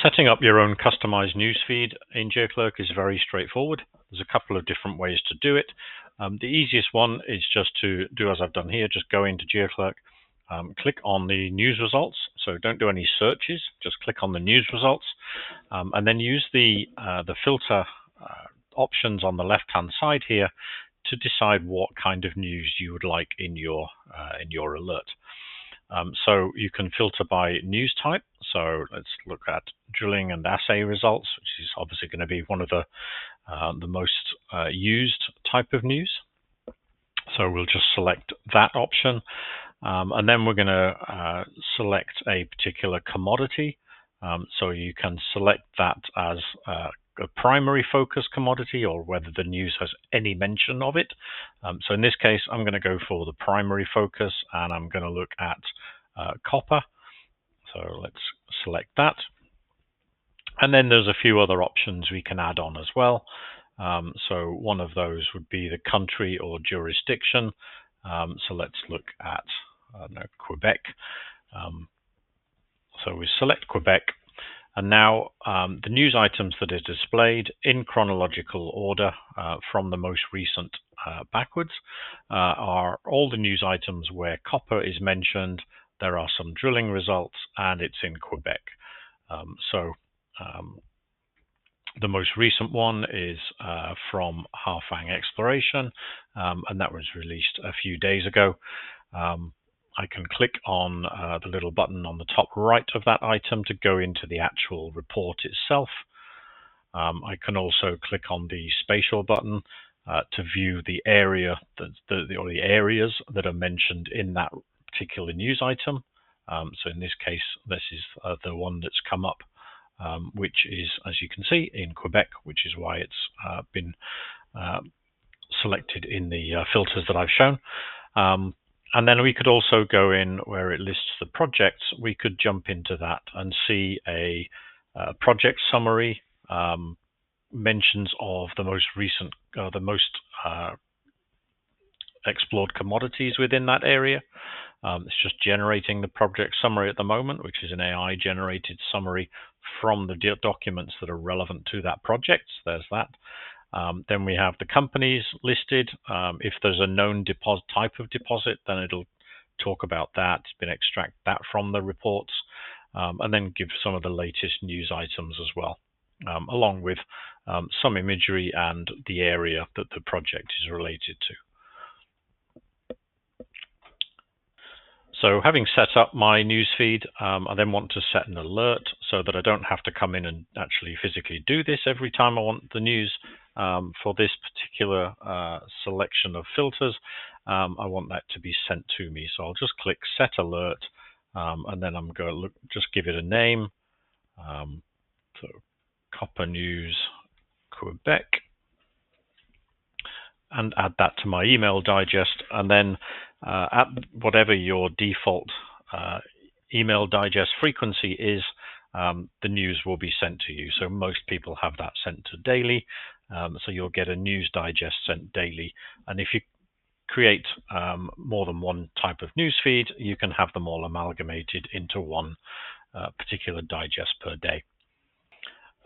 Setting up your own customized newsfeed in GeoClerk is very straightforward. There's a couple of different ways to do it. The easiest one is just to do as I've done here, just go into GeoClerk, click on the news results. So don't do any searches, just click on the news results, and then use the filter options on the left-hand side here to decide what kind of news you would like in your alert. So you can filter by news type. So let's look at drilling and assay results, which is obviously going to be one of the most used type of news. So we'll just select that option, and then we're going to select a particular commodity. So you can select that as a primary focus commodity, or whether the news has any mention of it. So in this case, I'm going to go for the primary focus, and I'm going to look at copper. So let's select that. And then there's a few other options we can add on as well. So one of those would be the country or jurisdiction. So let's look at Quebec. So we select Quebec. And now the news items that are displayed in chronological order from the most recent backwards are all the news items where copper is mentioned. There are some drilling results, and it's in Quebec. The most recent one is from Harfang Exploration, and that was released a few days ago. I can click on the little button on the top right of that item to go into the actual report itself. I can also click on the spatial button to view the area or the areas that are mentioned in that particular news item. So in this case, this is the one that's come up, which is, as you can see, in Quebec, which is why it's been selected in the filters that I've shown. And then we could also go in where it lists the projects. We could jump into that and see a project summary, mentions of the most recent, the most explored commodities within that area. It's just generating the project summary at the moment, which is an AI generated summary from the documents that are relevant to that project. There's that. Then we have the companies listed. If there's a known type of deposit, then it'll talk about that. It's been extract that from the reports, and then give some of the latest news items as well, along with some imagery and the area that the project is related to. So having set up my newsfeed, I then want to set an alert so that I don't have to come in and actually physically do this every time I want the news. For this particular selection of filters, I want that to be sent to me. So I'll just click Set Alert, and then I'm going to just give it a name. So Copper News Quebec, and add that to my email digest, and then at whatever your default email digest frequency is, the news will be sent to you. So most people have that sent to daily, so you'll get a news digest sent daily. And if you create more than one type of news feed, you can have them all amalgamated into one particular digest per day.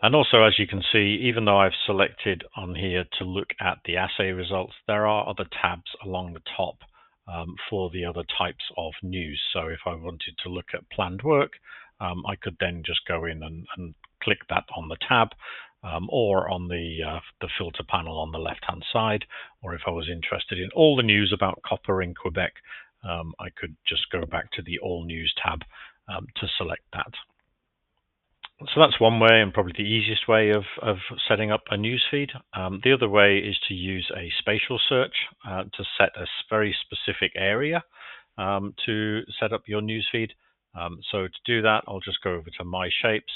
And also, as you can see, even though I've selected on here to look at the assay results, there are other tabs along the top for the other types of news. So if I wanted to look at planned work, I could then just go in and click that on the tab, or on the filter panel on the left-hand side. Or if I was interested in all the news about copper in Quebec, I could just go back to the All News tab to select that. So that's one way, and probably the easiest way of setting up a newsfeed. The other way is to use a spatial search to set a very specific area to set up your newsfeed. So to do that, I'll just go over to My Shapes.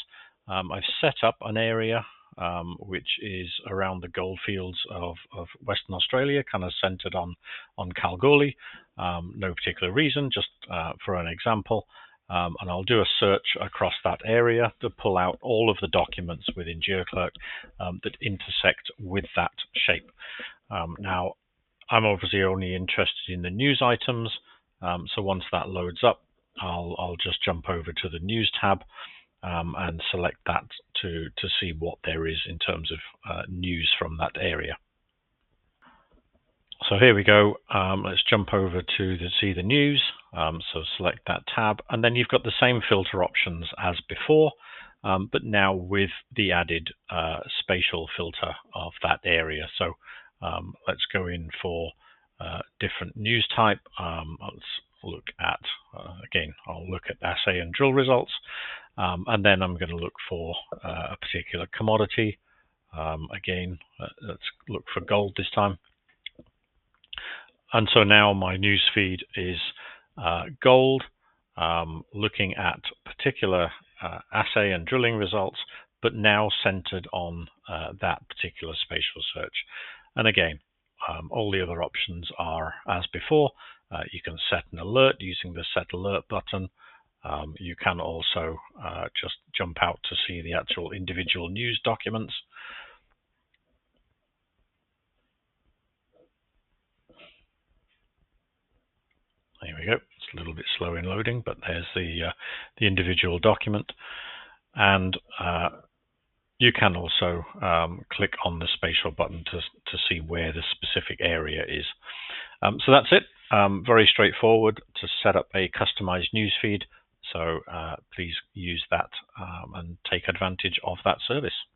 I've set up an area which is around the goldfields of Western Australia, kind of centered on Kalgoorlie. No particular reason, just for an example. And I'll do a search across that area to pull out all of the documents within GeoClerk that intersect with that shape. Now, I'm obviously only interested in the news items, so once that loads up, I'll just jump over to the News tab, and select that to see what there is in terms of news from that area. So here we go. Let's jump over to see the news. So select that tab, and then you've got the same filter options as before, but now with the added spatial filter of that area. So let's go in for different news type. Let's look at, again, I'll look at assay and drill results, and then I'm going to look for a particular commodity. Again, let's look for gold this time. And so now my news feed is gold, looking at particular assay and drilling results, but now centered on that particular spatial search. And again, all the other options are as before. You can set an alert using the Set Alert button. You can also just jump out to see the actual individual news documents. There we go. It's a little bit slow in loading, but there's the individual document. And you can also click on the spatial button to see where the specific area is. So that's it. Very straightforward to set up a customized newsfeed. So please use that and take advantage of that service.